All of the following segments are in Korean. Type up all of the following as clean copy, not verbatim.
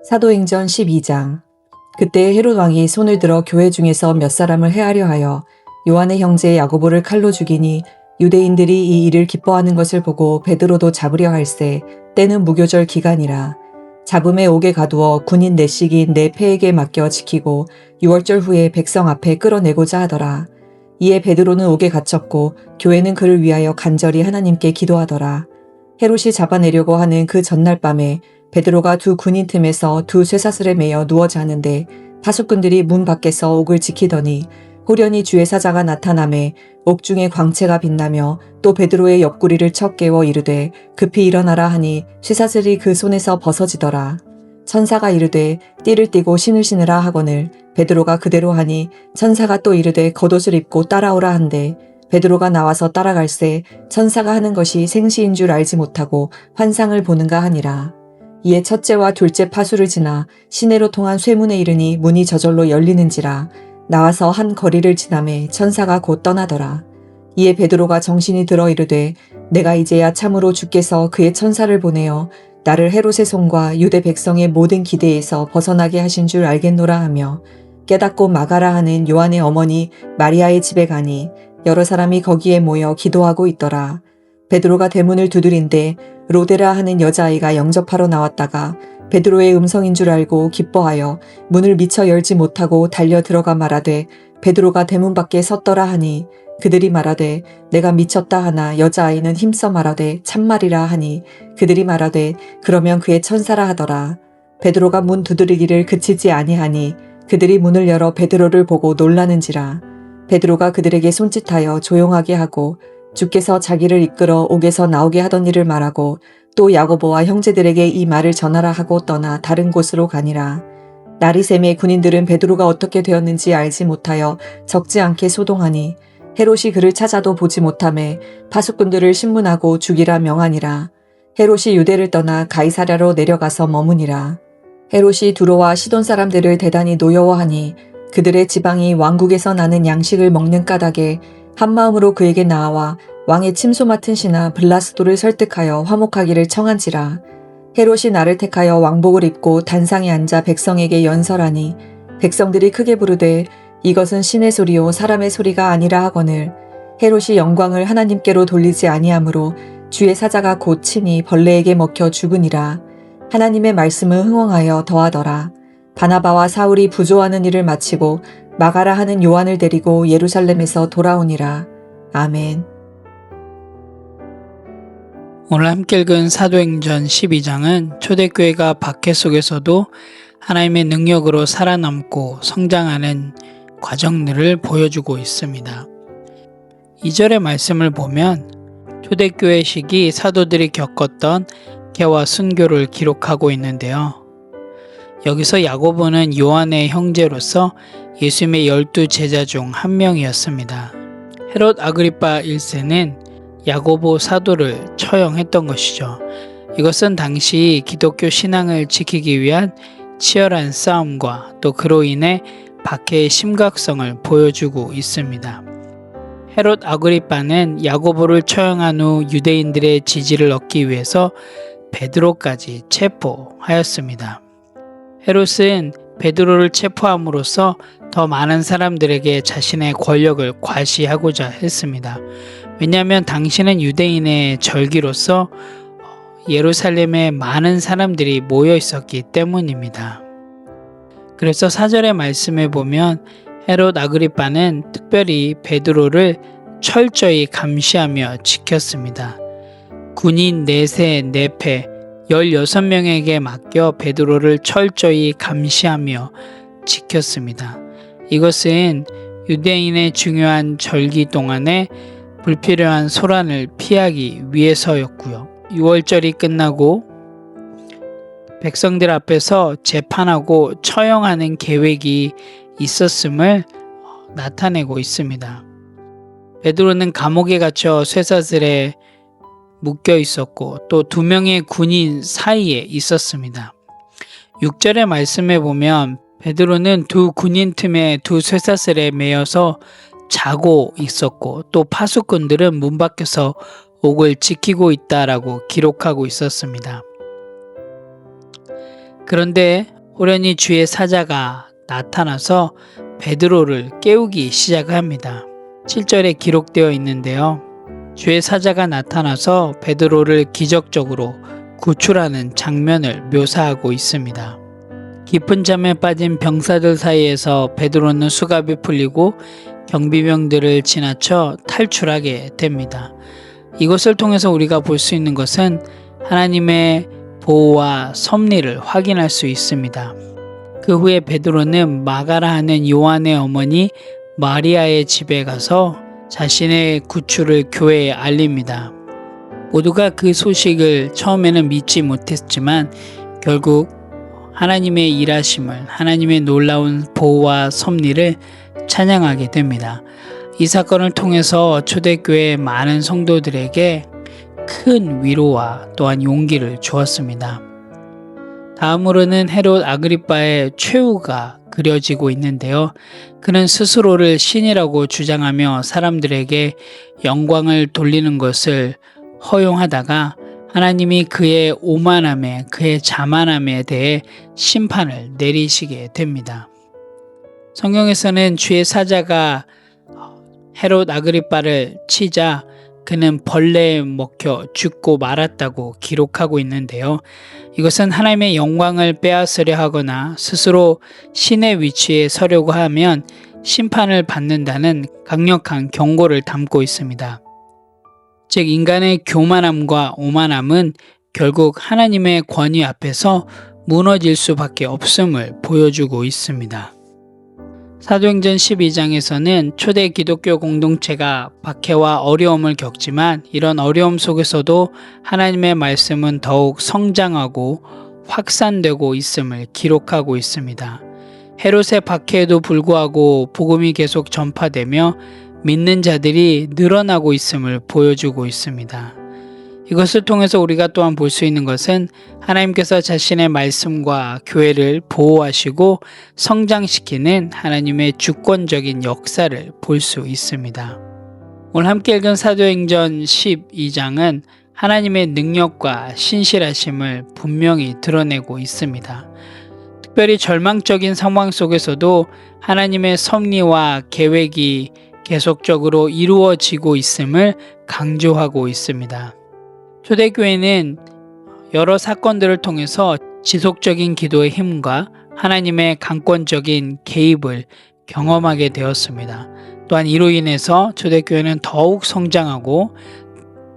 사도행전 12장. 그때 헤롯 왕이 손을 들어 교회 중에서 몇 사람을 해하려 하여 요한의 형제 야고보를 칼로 죽이니 유대인들이 이 일을 기뻐하는 것을 보고 베드로도 잡으려 할세. 때는 무교절 기간이라. 잡음에 옥에 가두어 군인 내식인 내 패에게 맡겨 지키고 6월절 후에 백성 앞에 끌어내고자 하더라. 이에 베드로는 옥에 갇혔고 교회는 그를 위하여 간절히 하나님께 기도하더라. 헤롯이 잡아내려고 하는 그 전날 밤에 베드로가 두 군인 틈에서 두 쇠사슬에 매여 누워 자는데 파수꾼들이 문 밖에서 옥을 지키더니 호련히 주의 사자가 나타나매 옥중에 광채가 빛나며 또 베드로의 옆구리를 쳐 깨워 이르되 급히 일어나라 하니 쇠사슬이 그 손에서 벗어지더라. 천사가 이르되 띠를 띠고 신을 신으라 하거늘 베드로가 그대로 하니 천사가 또 이르되 겉옷을 입고 따라오라 한대 베드로가 나와서 따라갈새 천사가 하는 것이 생시인 줄 알지 못하고 환상을 보는가 하니라. 이에 첫째와 둘째 파수를 지나 시내로 통한 쇠문에 이르니 문이 저절로 열리는지라. 나와서 한 거리를 지나매 천사가 곧 떠나더라. 이에 베드로가 정신이 들어 이르되 내가 이제야 참으로 주께서 그의 천사를 보내어 나를 헤롯의 손과 유대 백성의 모든 기대에서 벗어나게 하신 줄 알겠노라 하며 깨닫고 마가라 하는 요한의 어머니 마리아의 집에 가니 여러 사람이 거기에 모여 기도하고 있더라. 베드로가 대문을 두드린데 로데라 하는 여자아이가 영접하러 나왔다가 베드로의 음성인 줄 알고 기뻐하여 문을 미처 열지 못하고 달려 들어가 말하되 베드로가 대문 밖에 섰더라 하니 그들이 말하되 내가 미쳤다 하나 여자아이는 힘써 말하되 참말이라 하니 그들이 말하되 그러면 그의 천사라 하더라. 베드로가 문 두드리기를 그치지 아니하니 그들이 문을 열어 베드로를 보고 놀라는지라. 베드로가 그들에게 손짓하여 조용하게 하고 주께서 자기를 이끌어 옥에서 나오게 하던 일을 말하고 또 야고보와 형제들에게 이 말을 전하라 하고 떠나 다른 곳으로 가니라. 날이 새매 군인들은 베드로가 어떻게 되었는지 알지 못하여 적지 않게 소동하니 헤롯이 그를 찾아도 보지 못하매 파수꾼들을 신문하고 죽이라 명하니라. 헤롯이 유대를 떠나 가이사랴로 내려가서 머무니라. 헤롯이 두로와 시돈 사람들을 대단히 노여워하니 그들의 지방이 왕국에서 나는 양식을 먹는 까닭에 한마음으로 그에게 나아와 왕의 침소 맡은 신하 블라스도를 설득하여 화목하기를 청한지라. 헤롯이 나를 택하여 왕복을 입고 단상에 앉아 백성에게 연설하니 백성들이 크게 부르되 이것은 신의 소리요 사람의 소리가 아니라 하거늘 헤롯이 영광을 하나님께로 돌리지 아니하므로 주의 사자가 곧 친히 벌레에게 먹혀 죽으니라. 하나님의 말씀은 흥왕하여 더하더라. 바나바와 사울이 부조하는 일을 마치고 마가라 하는 요한을 데리고 예루살렘에서 돌아오니라. 아멘. 오늘 함께 읽은 사도행전 12장은 초대교회가 박해 속에서도 하나님의 능력으로 살아남고 성장하는 과정들을 보여주고 있습니다. 2절의 말씀을 보면 초대교회 시기 사도들이 겪었던 개와 순교를 기록하고 있는데요. 여기서 야고보는 요한의 형제로서 예수님의 12제자 중 한 명이었습니다. 헤롯 아그리파 1세는 야고보 사도를 처형했던 것이죠. 이것은 당시 기독교 신앙을 지키기 위한 치열한 싸움과 또 그로 인해 박해의 심각성을 보여주고 있습니다. 헤롯 아그리파는 야고보를 처형한 후 유대인들의 지지를 얻기 위해서 베드로까지 체포하였습니다. 헤롯은 베드로를 체포함으로써 더 많은 사람들에게 자신의 권력을 과시하고자 했습니다. 왜냐하면 당시는 유대인의 절기로서 예루살렘에 많은 사람들이 모여 있었기 때문입니다. 그래서 4절의 말씀에 보면 헤롯 아그리파는 특별히 베드로를 철저히 감시하며 지켰습니다. 군인 4세 4패 16명에게 맡겨 베드로를 철저히 감시하며 지켰습니다. 이것은 유대인의 중요한 절기 동안에 불필요한 소란을 피하기 위해서였고요. 6월절이 끝나고 백성들 앞에서 재판하고 처형하는 계획이 있었음을 나타내고 있습니다. 베드로는 감옥에 갇혀 쇠사슬에 묶여 있었고 또 2명의 군인 사이에 있었습니다. 6절의 말씀에 보면 베드로는 두 군인 틈에 두 쇠사슬에 매여서 자고 있었고 또 파수꾼들은 문 밖에서 옥을 지키고 있다라고 기록하고 있었습니다. 그런데 호련히 주의 사자가 나타나서 베드로를 깨우기 시작합니다. 7절에 기록되어 있는데요. 주의 사자가 나타나서 베드로를 기적적으로 구출하는 장면을 묘사하고 있습니다. 깊은 잠에 빠진 병사들 사이에서 베드로는 수갑이 풀리고 경비병들을 지나쳐 탈출하게 됩니다. 이것을 통해서 우리가 볼 수 있는 것은 하나님의 보호와 섭리를 확인할 수 있습니다. 그 후에 베드로는 마가라 하는 요한의 어머니 마리아의 집에 가서 자신의 구출을 교회에 알립니다. 모두가 그 소식을 처음에는 믿지 못했지만 결국 하나님의 일하심을, 하나님의 놀라운 보호와 섭리를 찬양하게 됩니다. 이 사건을 통해서 초대교회 많은 성도들에게 큰 위로와 또한 용기를 주었습니다. 다음으로는 헤롯 아그리빠의 최후가 그려지고 있는데요. 그는 스스로를 신이라고 주장하며 사람들에게 영광을 돌리는 것을 허용하다가 하나님이 그의 오만함에, 그의 자만함에 대해 심판을 내리시게 됩니다. 성경에서는 주의 사자가 헤롯 아그리빠를 치자 그는 벌레에 먹혀 죽고 말았다고 기록하고 있는데요. 이것은 하나님의 영광을 빼앗으려 하거나 스스로 신의 위치에 서려고 하면 심판을 받는다는 강력한 경고를 담고 있습니다. 즉 인간의 교만함과 오만함은 결국 하나님의 권위 앞에서 무너질 수밖에 없음을 보여주고 있습니다. 사도행전 12장에서는 초대 기독교 공동체가 박해와 어려움을 겪지만 이런 어려움 속에서도 하나님의 말씀은 더욱 성장하고 확산되고 있음을 기록하고 있습니다. 헤롯의 박해에도 불구하고 복음이 계속 전파되며 믿는 자들이 늘어나고 있음을 보여주고 있습니다. 이것을 통해서 우리가 또한 볼 수 있는 것은 하나님께서 자신의 말씀과 교회를 보호하시고 성장시키는 하나님의 주권적인 역사를 볼 수 있습니다. 오늘 함께 읽은 사도행전 12장은 하나님의 능력과 신실하심을 분명히 드러내고 있습니다. 특별히 절망적인 상황 속에서도 하나님의 섭리와 계획이 계속적으로 이루어지고 있음을 강조하고 있습니다. 초대교회는 여러 사건들을 통해서 지속적인 기도의 힘과 하나님의 강권적인 개입을 경험하게 되었습니다. 또한 이로 인해서 초대교회는 더욱 성장하고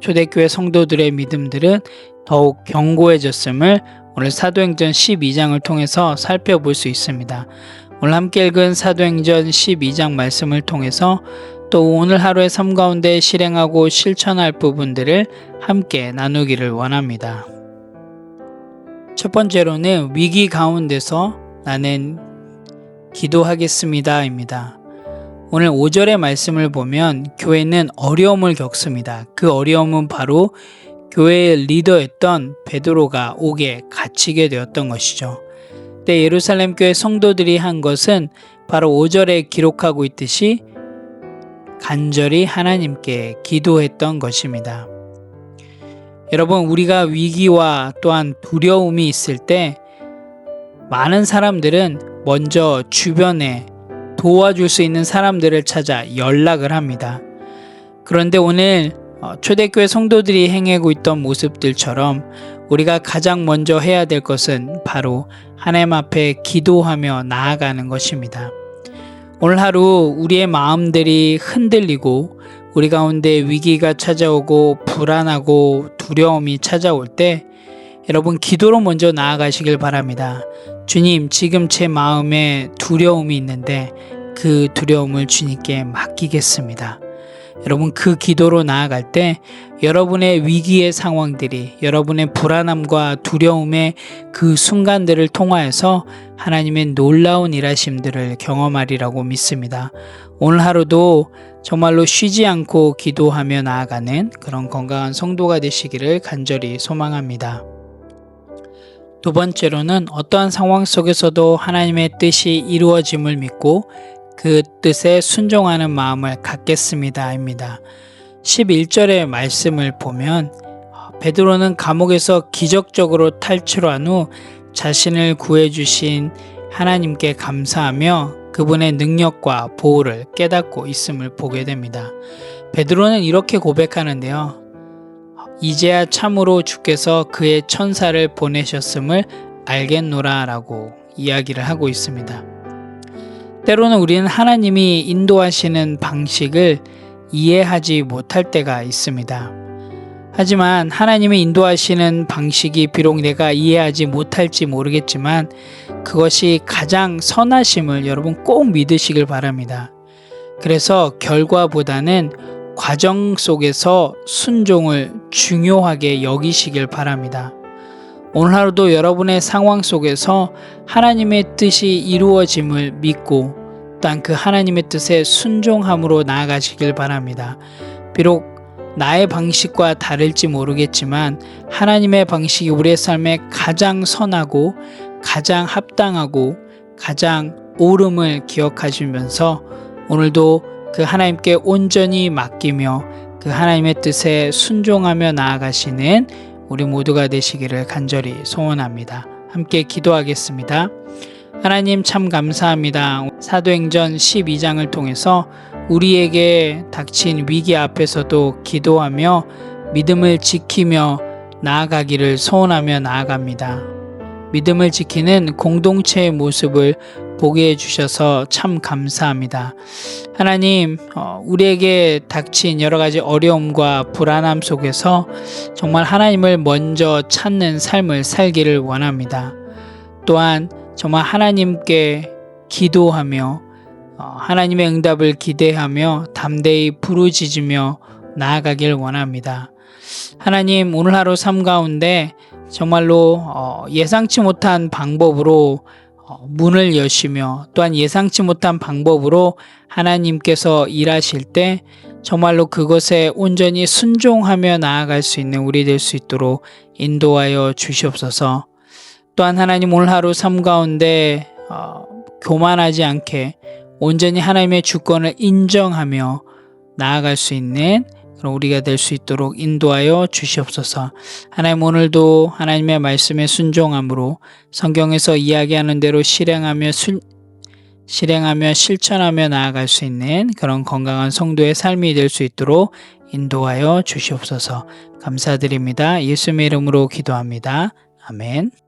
초대교회 성도들의 믿음들은 더욱 견고해졌음을 오늘 사도행전 12장을 통해서 살펴볼 수 있습니다. 오늘 함께 읽은 사도행전 12장 말씀을 통해서 또 오늘 하루의 삶 가운데 실행하고 실천할 부분들을 함께 나누기를 원합니다. 첫 번째로는 위기 가운데서 나는 기도하겠습니다 입니다. 오늘 5절의 말씀을 보면 교회는 어려움을 겪습니다. 그 어려움은 바로 교회의 리더였던 베드로가 옥에 갇히게 되었던 것이죠. 그때 예루살렘 교회 성도들이 한 것은 바로 5절에 기록하고 있듯이 간절히 하나님께 기도했던 것입니다. 여러분, 우리가 위기와 또한 두려움이 있을 때 많은 사람들은 먼저 주변에 도와줄 수 있는 사람들을 찾아 연락을 합니다. 그런데 오늘 초대교회 성도들이 행하고 있던 모습들처럼 우리가 가장 먼저 해야 될 것은 바로 하나님 앞에 기도하며 나아가는 것입니다. 오늘 하루 우리의 마음들이 흔들리고 우리 가운데 위기가 찾아오고 불안하고 두려움이 찾아올 때 여러분 기도로 먼저 나아가시길 바랍니다. 주님, 지금 제 마음에 두려움이 있는데 그 두려움을 주님께 맡기겠습니다. 여러분 그 기도로 나아갈 때 여러분의 위기의 상황들이 여러분의 불안함과 두려움의 그 순간들을 통하여서 하나님의 놀라운 일하심들을 경험하리라고 믿습니다. 오늘 하루도 정말로 쉬지 않고 기도하며 나아가는 그런 건강한 성도가 되시기를 간절히 소망합니다. 두 번째로는 어떠한 상황 속에서도 하나님의 뜻이 이루어짐을 믿고 그 뜻에 순종하는 마음을 갖겠습니다 입니다. 11절의 말씀을 보면 베드로는 감옥에서 기적적으로 탈출한 후 자신을 구해주신 하나님께 감사하며 그분의 능력과 보호를 깨닫고 있음을 보게 됩니다. 베드로는 이렇게 고백하는데요. 이제야 참으로 주께서 그의 천사를 보내셨음을 알겠노라 라고 이야기를 하고 있습니다. 때로는 우리는 하나님이 인도하시는 방식을 이해하지 못할 때가 있습니다. 하지만 하나님이 인도하시는 방식이 비록 내가 이해하지 못할지 모르겠지만 그것이 가장 선하심을 여러분 꼭 믿으시길 바랍니다. 그래서 결과보다는 과정 속에서 순종을 중요하게 여기시길 바랍니다. 오늘 하루도 여러분의 상황 속에서 하나님의 뜻이 이루어짐을 믿고 또한 그 하나님의 뜻에 순종함으로 나아가시길 바랍니다. 비록 나의 방식과 다를지 모르겠지만 하나님의 방식이 우리의 삶에 가장 선하고 가장 합당하고 가장 옳음을 기억하시면서 오늘도 그 하나님께 온전히 맡기며 그 하나님의 뜻에 순종하며 나아가시는 우리 모두가 되시기를 간절히 소원합니다. 함께 기도하겠습니다. 하나님 참 감사합니다. 사도행전 12장을 통해서 우리에게 닥친 위기 앞에서도 기도하며 믿음을 지키며 나아가기를 소원하며 나아갑니다. 믿음을 지키는 공동체의 모습을 보게 해주셔서 참 감사합니다. 하나님, 우리에게 닥친 여러 가지 어려움과 불안함 속에서 정말 하나님을 먼저 찾는 삶을 살기를 원합니다. 또한 정말 하나님께 기도하며 하나님의 응답을 기대하며 담대히 부르짖으며 나아가길 원합니다. 하나님, 오늘 하루 삶 가운데 정말로 예상치 못한 방법으로 문을 여시며 또한 예상치 못한 방법으로 하나님께서 일하실 때 정말로 그것에 온전히 순종하며 나아갈 수 있는 우리 될 수 있도록 인도하여 주시옵소서. 또한 하나님, 오늘 하루 삶 가운데 교만하지 않게 온전히 하나님의 주권을 인정하며 나아갈 수 있는 그런 우리가 될 수 있도록 인도하여 주시옵소서. 하나님, 오늘도 하나님의 말씀에 순종함으로 성경에서 이야기하는 대로 실행하며 실천하며 나아갈 수 있는 그런 건강한 성도의 삶이 될 수 있도록 인도하여 주시옵소서. 감사드립니다. 예수님의 이름으로 기도합니다. 아멘.